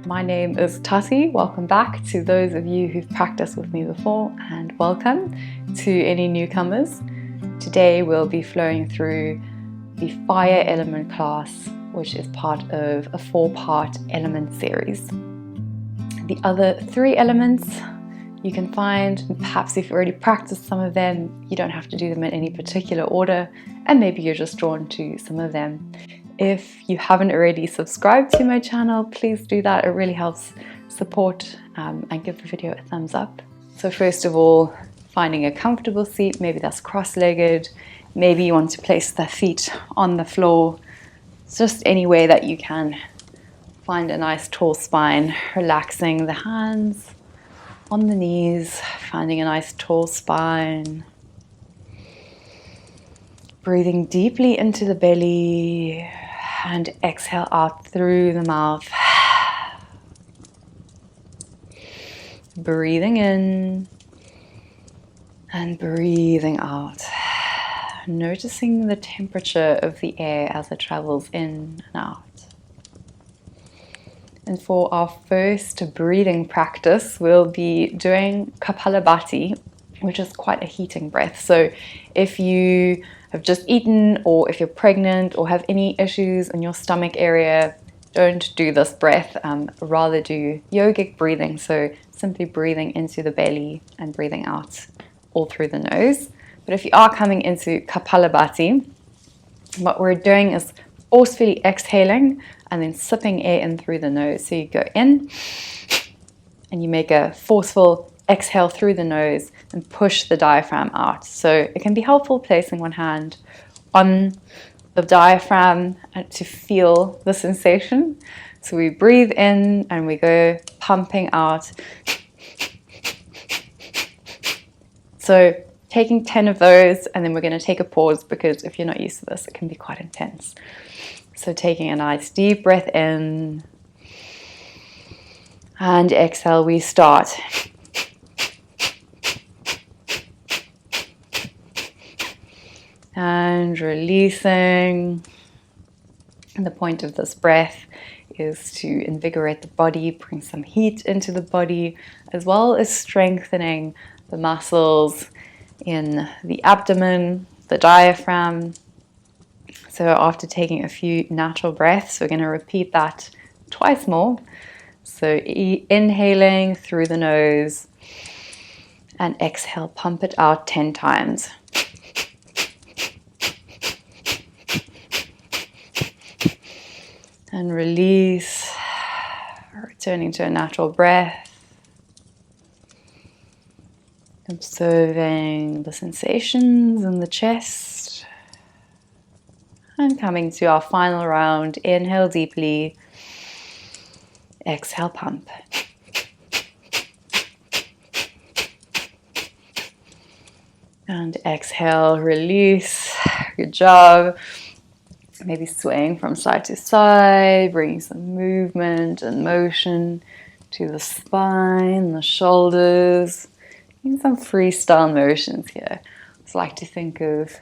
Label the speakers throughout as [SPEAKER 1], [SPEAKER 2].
[SPEAKER 1] My name is Tati. Welcome back to those of you who've practiced with me before, and welcome to any newcomers. Today we'll be flowing through the fire element class, which is part of a 4-part element series. The other 3 elements you can find, perhaps if you've already practiced some of them, you don't have to do them in any particular order, and maybe you're just drawn to some of them. If you haven't already subscribed to my channel, please do that. It really helps support and give the video a thumbs up. So first of all, finding a comfortable seat, maybe that's cross-legged, maybe you want to place the feet on the floor. It's just any way that you can find a nice tall spine, relaxing the hands on the knees, finding a nice tall spine. Breathing deeply into the belly and exhale out through the mouth. Breathing in and breathing out. Noticing the temperature of the air as it travels in and out. And for our first breathing practice, we'll be doing kapalabhati, which is quite a heating breath. So if you have just eaten, or if you're pregnant or have any issues in your stomach area, don't do this breath. Rather do yogic breathing, so simply breathing into the belly and breathing out all through the nose. But if you are coming into kapalabhati, what we're doing is forcefully exhaling and then sipping air in through the nose. So you go in and you make a forceful exhale through the nose and push the diaphragm out. So it can be helpful placing one hand on the diaphragm to feel the sensation. So we breathe in and we go pumping out. So taking 10 of those, and then we're going to take a pause because if you're not used to this, it can be quite intense. So taking a nice deep breath in and exhale, we start. And releasing. And the point of this breath is to invigorate the body, bring some heat into the body, as well as strengthening the muscles in the abdomen, the diaphragm. So after taking a few natural breaths, we're going to repeat that twice more. So inhaling through the nose and exhale, pump it out 10 times. And release, returning to a natural breath, observing the sensations in the chest, and coming to our final round. Inhale deeply, exhale, pump. And exhale, release. Good job. Maybe swaying from side to side, bringing some movement and motion to the spine, the shoulders. Doing some freestyle motions here. I just like to think of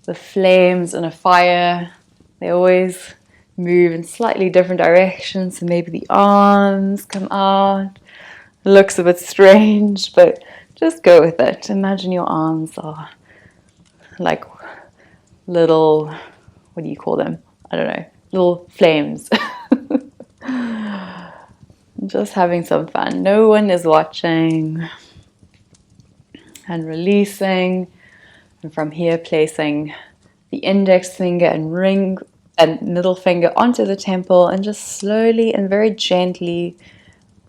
[SPEAKER 1] the flames in a fire. They always move in slightly different directions. So maybe the arms come out. It looks a bit strange, but just go with it. Imagine your arms are like little, what do you call them? I don't know, little flames. Just having some fun. No one is watching. And releasing. And from here, placing the index finger and ring and middle finger onto the temple, and just slowly and very gently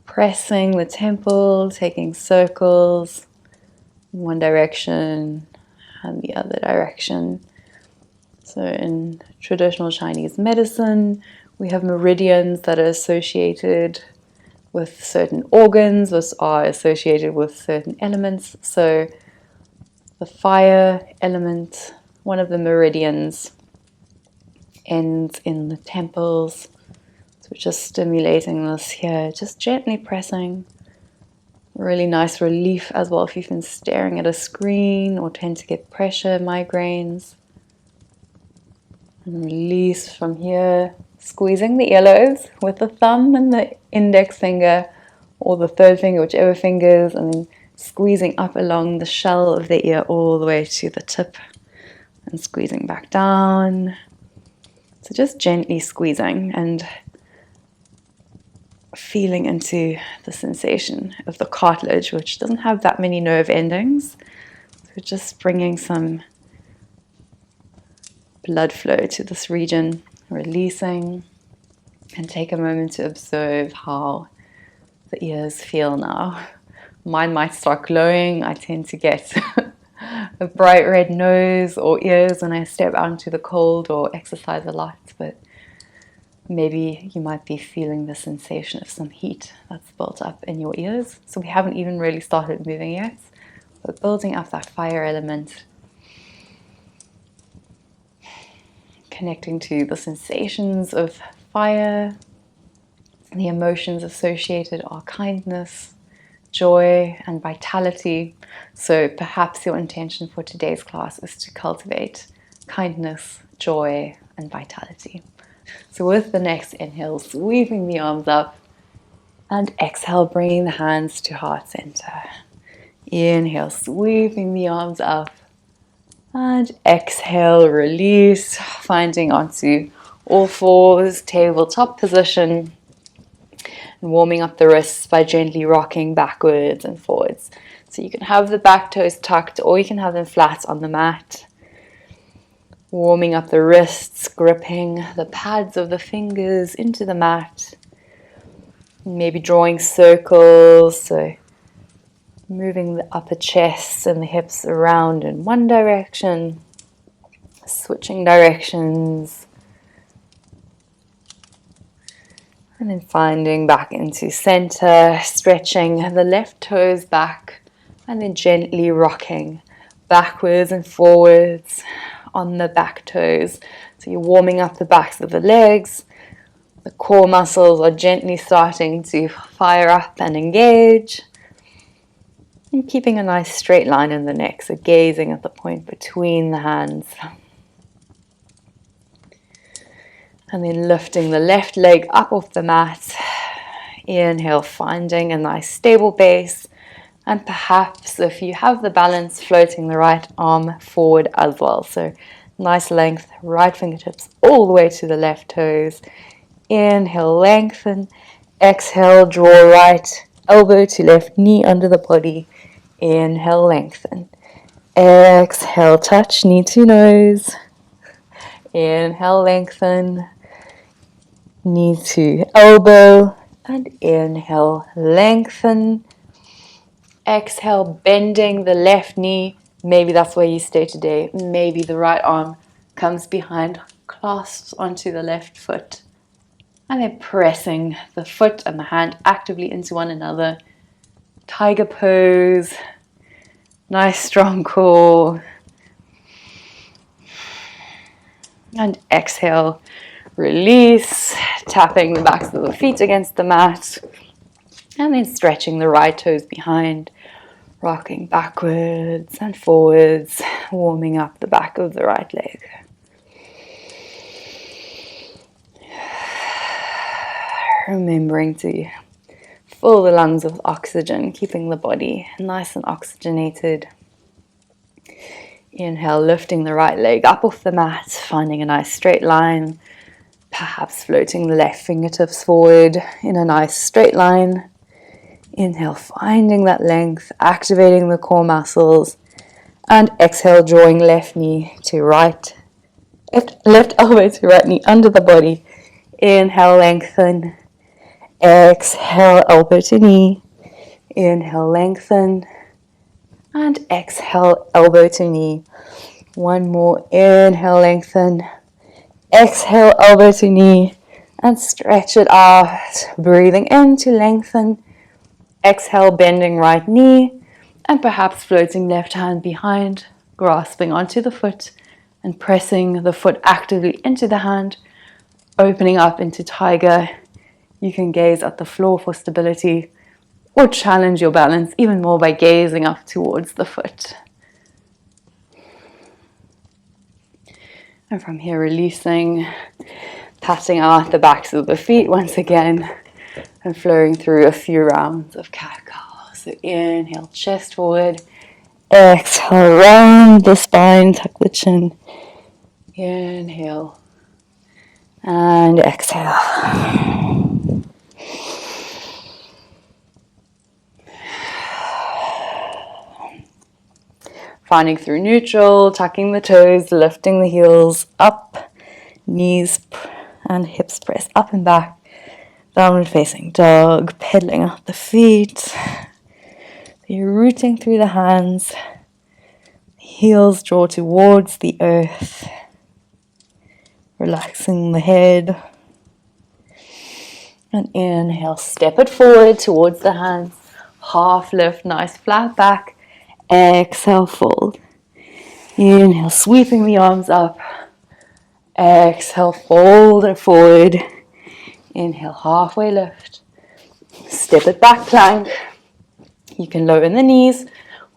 [SPEAKER 1] pressing the temple, taking circles in one direction and the other direction. So in traditional Chinese medicine, we have meridians that are associated with certain organs, which are associated with certain elements. So the fire element, one of the meridians, ends in the temples. So we're just stimulating this here, just gently pressing. Really nice relief as well if you've been staring at a screen or tend to get pressure migraines. And release from here, squeezing the earlobes with the thumb and the index finger, or the third finger, whichever fingers, and then squeezing up along the shell of the ear all the way to the tip and squeezing back down. So just gently squeezing and feeling into the sensation of the cartilage, which doesn't have that many nerve endings. So just bringing some blood flow to this region, releasing, and take a moment to observe how the ears feel now. Mine might start glowing. I tend to get a bright red nose or ears when I step out into the cold or exercise a lot, but maybe you might be feeling the sensation of some heat that's built up in your ears. So we haven't even really started moving yet, but building up that fire element, connecting to the sensations of fire. The emotions associated are kindness, joy, and vitality. So perhaps your intention for today's class is to cultivate kindness, joy, and vitality. So with the next inhale, sweeping the arms up, and exhale, bringing the hands to heart center. Inhale, sweeping the arms up, and exhale, release, finding onto all fours, tabletop position. And warming up the wrists by gently rocking backwards and forwards. So you can have the back toes tucked, or you can have them flat on the mat. Warming up the wrists, gripping the pads of the fingers into the mat. Maybe drawing circles, so moving the upper chest and the hips around in one direction, switching directions. And then finding back into center, stretching the left toes back, and then gently rocking backwards and forwards on the back toes. So you're warming up the backs of the legs. The core muscles are gently starting to fire up and engage. And keeping a nice straight line in the neck, so gazing at the point between the hands. And then lifting the left leg up off the mat. Inhale, finding a nice stable base. And perhaps if you have the balance, floating the right arm forward as well. So nice length, right fingertips all the way to the left toes. Inhale, lengthen. Exhale, draw right elbow to left knee under the body. Inhale, lengthen. Exhale, touch knee to nose. Inhale, lengthen. Knee to elbow, and inhale, lengthen. Exhale, bending the left knee. Maybe that's where you stay today. Maybe the right arm comes behind, clasps onto the left foot, and then pressing the foot and the hand actively into one another. Tiger pose. Nice strong core. And exhale. Release, tapping the backs of the feet against the mat, and then stretching the right toes behind, rocking backwards and forwards, warming up the back of the right leg. Remembering to fill the lungs with oxygen, keeping the body nice and oxygenated. Inhale, lifting the right leg up off the mat, finding a nice straight line. Perhaps floating the left fingertips forward in a nice straight line. Inhale, finding that length, activating the core muscles. And exhale, drawing left knee to right. Left elbow to right knee under the body. Inhale, lengthen. Exhale, elbow to knee. Inhale, lengthen. And exhale, elbow to knee. One more. Inhale, lengthen. Exhale, elbow to knee, and stretch it out. Breathing in to lengthen. Exhale, bending right knee, and perhaps floating left hand behind, grasping onto the foot and pressing the foot actively into the hand, opening up into tiger. You can gaze at the floor for stability, or challenge your balance even more by gazing up towards the foot. And from here, releasing Patting out the backs of the feet once again and flowing through a few rounds of cat-cow. So inhale, chest forward. Exhale, round the spine, tuck the chin. Inhale and exhale. Finding through neutral, tucking the toes, lifting the heels up, knees and hips press up and back. Downward facing dog, pedaling out the feet. You're rooting through the hands. Heels draw towards the earth. Relaxing the head. And inhale, step it forward towards the hands. Half lift, nice flat back. Exhale, fold. Inhale, sweeping the arms up. Exhale, fold it forward. Inhale, halfway lift. Step it back, plank. You can lower the knees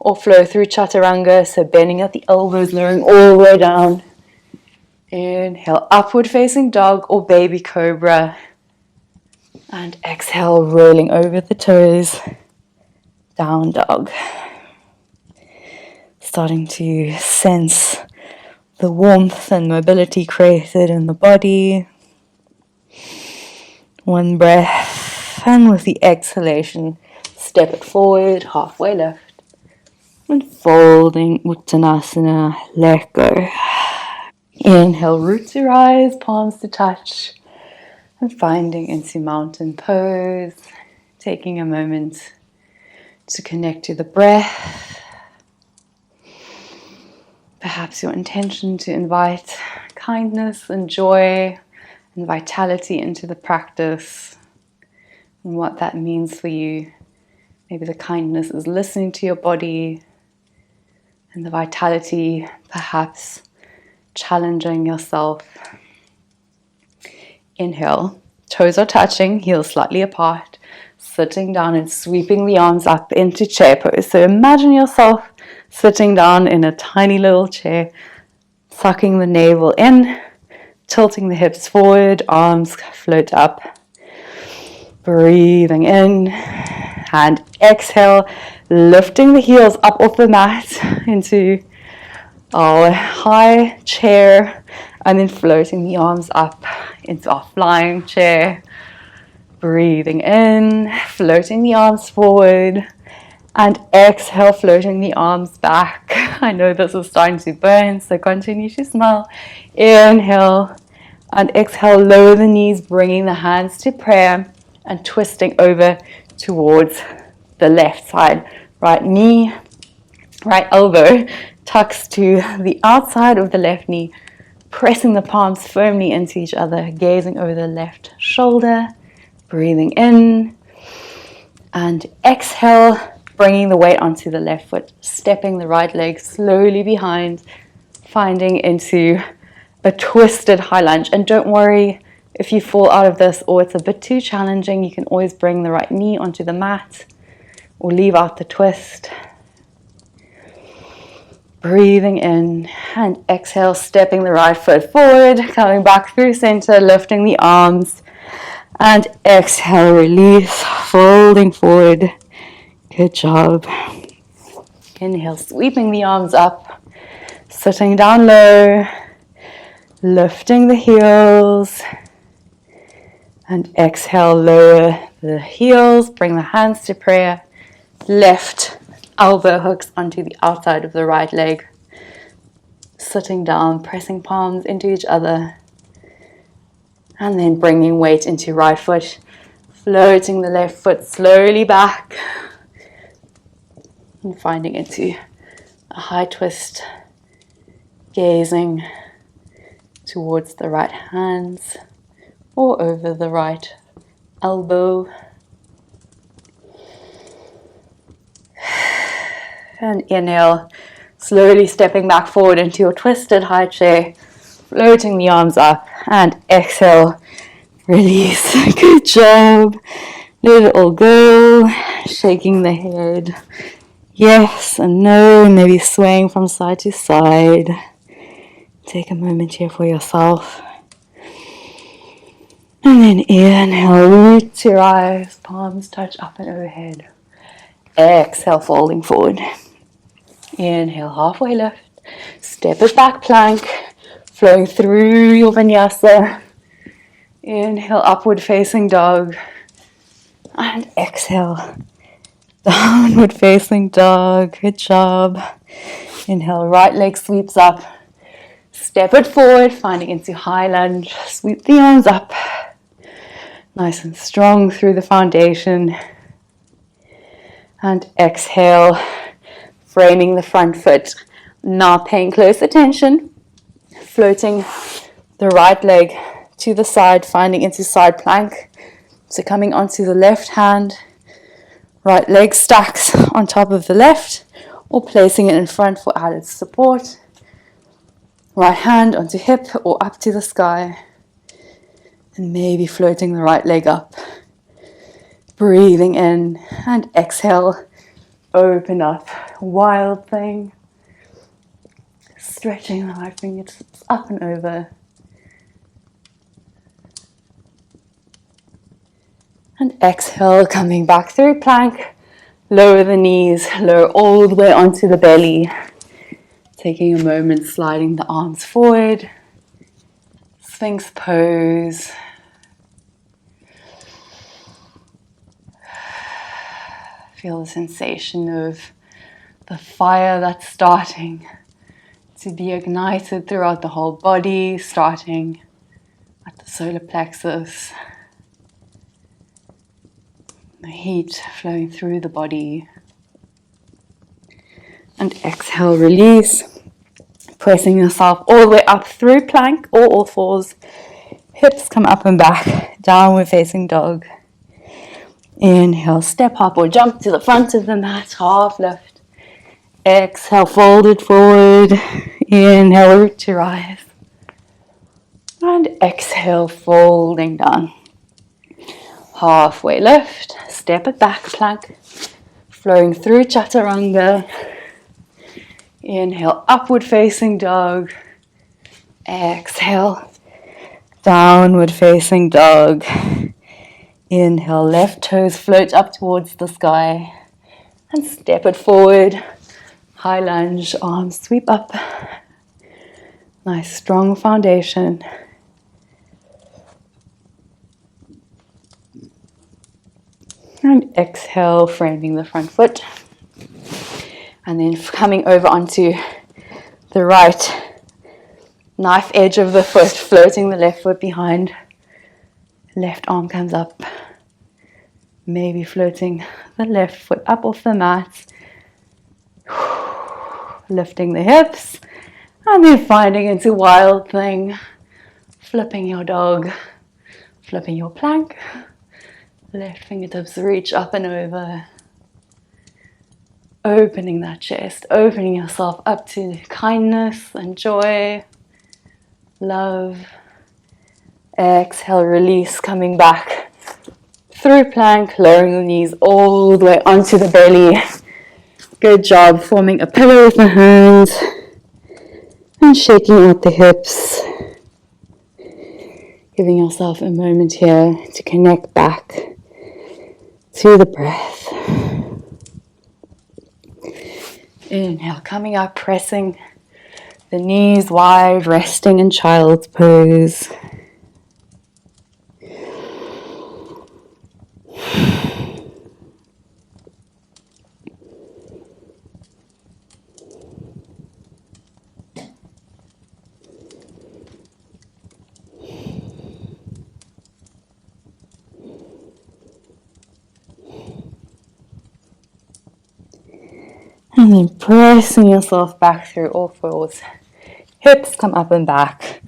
[SPEAKER 1] or flow through chaturanga, so bending at the elbows, lowering all the way down. Inhale, upward facing dog or baby cobra. And exhale, rolling over the toes, down dog. Starting to sense the warmth and mobility created in the body. One breath, and with the exhalation, step it forward, halfway lift. And folding Uttanasana, let go. Inhale, root to rise, palms to touch. And finding into mountain pose. Taking a moment to connect to the breath. Perhaps your intention to invite kindness and joy and vitality into the practice, and what that means for you. Maybe the kindness is listening to your body, and the vitality perhaps challenging yourself. Inhale, toes are touching, heels slightly apart, sitting down and sweeping the arms up into chair pose. So imagine yourself sitting down in a tiny little chair, sucking the navel in, tilting the hips forward, arms float up. Breathing in and exhale, lifting the heels up off the mat into our high chair, and then floating the arms up into our flying chair. Breathing in, floating the arms forward, and exhale, floating the arms back. I know this is starting to burn, so continue to smile. Inhale and exhale, lower the knees, bringing the hands to prayer and twisting over towards the left side. Right knee, right elbow tucks to the outside of the left knee, pressing the palms firmly into each other, gazing over the left shoulder. Breathing in and exhale, bringing the weight onto the left foot, stepping the right leg slowly behind, finding into a twisted high lunge. And don't worry if you fall out of this or it's a bit too challenging, you can always bring the right knee onto the mat or leave out the twist. Breathing in and exhale, stepping the right foot forward, coming back through center, lifting the arms. And exhale, release, folding forward. Good job. Inhale, sweeping the arms up, sitting down low, lifting the heels. And exhale, lower the heels, bring the hands to prayer. Left elbow hooks onto the outside of the right leg. Sitting down, pressing palms into each other. And then bringing weight into right foot, floating the left foot slowly back. And finding into a high twist, gazing towards the right hands or over the right elbow. And inhale, slowly stepping back forward into your twisted high chair. Floating the arms up, and exhale, release. Good job. Let it all go. Shaking the head. Yes and no, maybe swaying from side to side. Take a moment here for yourself. And then inhale, root to rise, palms touch up and overhead. Exhale, folding forward. Inhale, halfway lift. Step it back, plank. Flowing through your vinyasa. Inhale, upward facing dog. And exhale, downward facing dog. Good job. Inhale, right leg sweeps up. Step it forward, finding into high lunge. Sweep the arms up. Nice and strong through the foundation. And exhale, framing the front foot. Now paying close attention. Floating the right leg to the side, finding into side plank. So coming onto the left hand, right leg stacks on top of the left, or placing it in front for added support. Right hand onto hip or up to the sky. And maybe floating the right leg up. Breathing in and exhale, open up, wild thing. Stretching the right fingertips up and over. And exhale, coming back through plank. Lower the knees, lower all the way onto the belly. Taking a moment, sliding the arms forward. Sphinx pose. Feel the sensation of the fire that's starting to be ignited throughout the whole body, starting at the solar plexus. The heat flowing through the body. And exhale, release. Pressing yourself all the way up through plank or all fours. Hips come up and back. Downward facing dog. Inhale, step up or jump to the front of the mat. Half lift. Exhale, fold it forward. Inhale, root to rise. And exhale, folding down. Halfway lift. Step it back, plank. Flowing through chaturanga. Inhale, upward facing dog. Exhale, downward facing dog. Inhale, left toes float up towards the sky. And step it forward. High lunge, arms sweep up. Nice strong foundation. And exhale, framing the front foot. And then coming over onto the right knife edge of the foot, floating the left foot behind. Left arm comes up. Maybe floating the left foot up off the mat. Lifting the hips. And then finding into wild thing. Flipping your dog. Flipping your plank. Left fingertips reach up and over. Opening that chest, opening yourself up to kindness and joy, love. Exhale, release, coming back through plank, lowering the knees all the way onto the belly. Good job, forming a pillow with the hands and shaking out the hips. Giving yourself a moment here to connect back to the breath. Inhale, coming up, pressing the knees wide, resting in child's pose. And then pressing yourself back through all fours. Hips come up and back.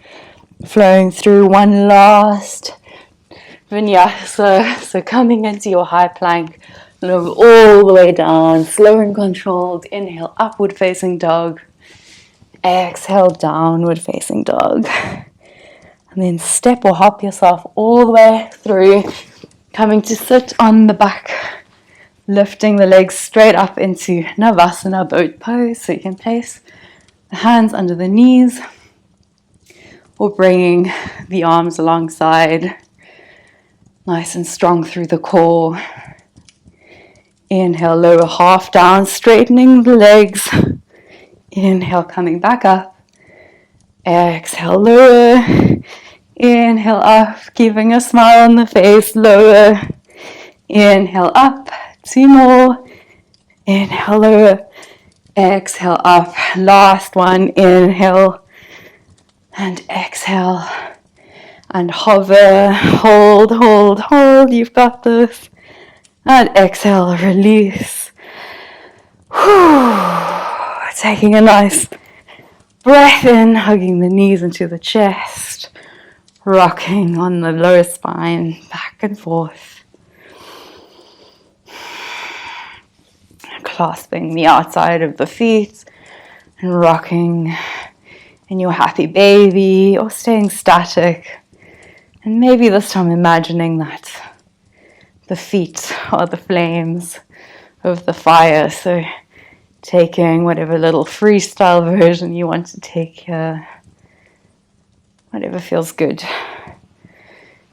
[SPEAKER 1] Flowing through one last vinyasa. So coming into your high plank. Lower all the way down. Slow and controlled. Inhale, upward facing dog. Exhale, downward facing dog. And then step or hop yourself all the way through. Coming to sit on the back. Lifting the legs straight up into Navasana, boat pose. So you can place the hands under the knees or bringing the arms alongside. Nice and strong through the core. Inhale, lower half down, straightening the legs. Inhale, coming back up. Exhale, lower. Inhale, up, keeping a smile on the face, lower. Inhale, up, 2 more. Inhale, lower. Exhale, up. Last one, inhale. And exhale. And hover, hold, hold, hold. You've got this. And exhale, release. Taking a nice breath in, hugging the knees into the chest, rocking on the lower spine, back and forth. Clasping the outside of the feet and rocking in your happy baby or staying static. And maybe this time imagining that the feet are the flames of the fire. So taking whatever little freestyle version you want to take here, whatever feels good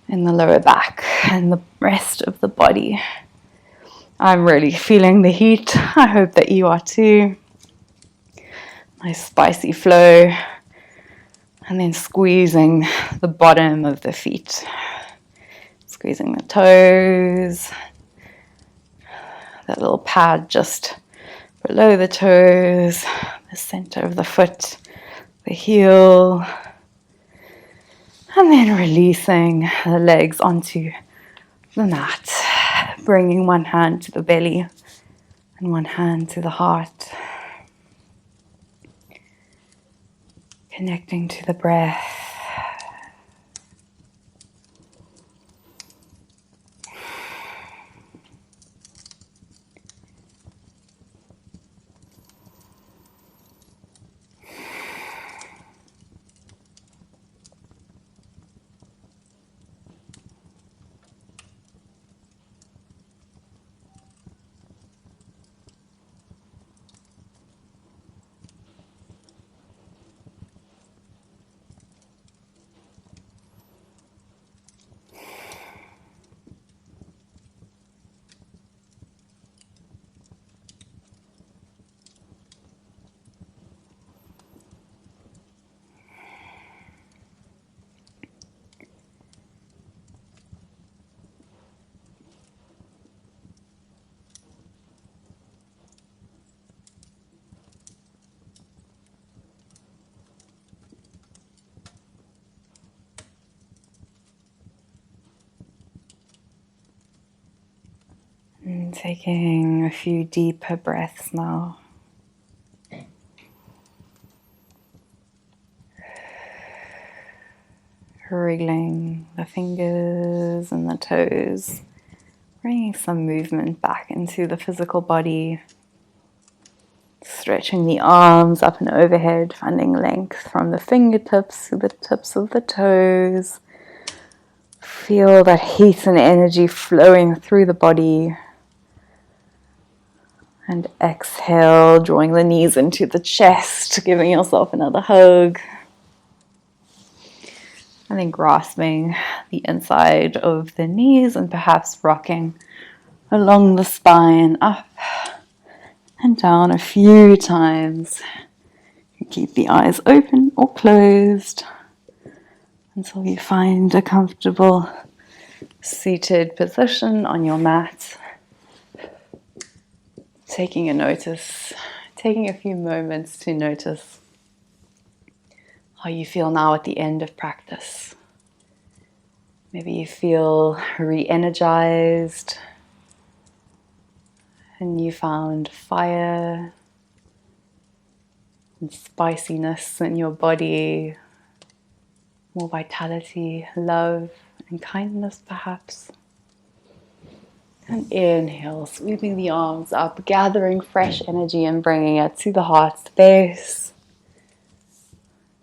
[SPEAKER 1] in the lower back and the rest of the body. I'm really feeling the heat. I hope that you are too. Nice spicy flow. And then squeezing the bottom of the feet. Squeezing the toes. That little pad just below the toes. The center of the foot. The heel. And then releasing the legs onto the mat. Bringing one hand to the belly and one hand to the heart. Connecting to the breath. And taking a few deeper breaths now. Wriggling the fingers and the toes. Bringing some movement back into the physical body. Stretching the arms up and overhead, finding length from the fingertips to the tips of the toes. Feel that heat and energy flowing through the body. And exhale, drawing the knees into the chest, giving yourself another hug. And then grasping the inside of the knees and perhaps rocking along the spine, up and down a few times. You keep the eyes open or closed until you find a comfortable seated position on your mat. Taking a few moments to notice how you feel now at the end of practice. Maybe you feel re-energized and you found fire and spiciness in your body, more vitality, love and kindness perhaps. And inhale, sweeping the arms up, gathering fresh energy and bringing it to the heart space.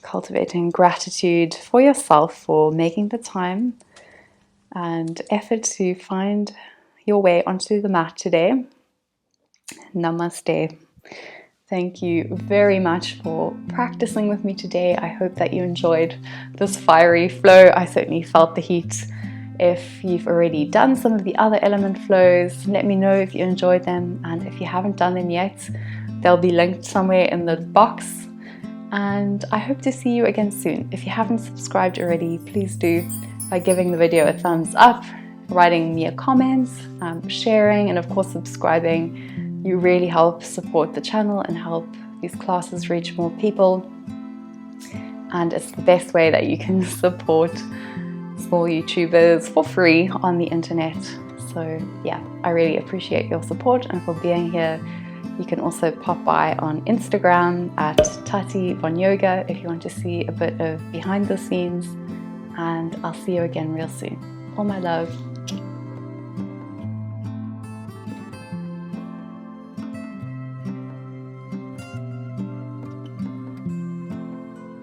[SPEAKER 1] Cultivating gratitude for yourself for making the time and effort to find your way onto the mat today. Namaste. Thank you very much for practicing with me today. I hope that you enjoyed this fiery flow. I certainly felt the heat If you've already done some of the other element flows, let me know if you enjoyed them, and if you haven't done them yet, they'll be linked somewhere in the box. And I hope to see you again soon. If you haven't subscribed already, please do by giving the video a thumbs up, writing me a comment, sharing, and of course subscribing. You really help support the channel and help these classes reach more people. And it's the best way that you can support small YouTubers for free on the internet. So yeah, I really appreciate your support and for being here. You can also pop by on Instagram at Tati von Yoga if you want to see a bit of behind the scenes, and I'll see you again real soon. All my love.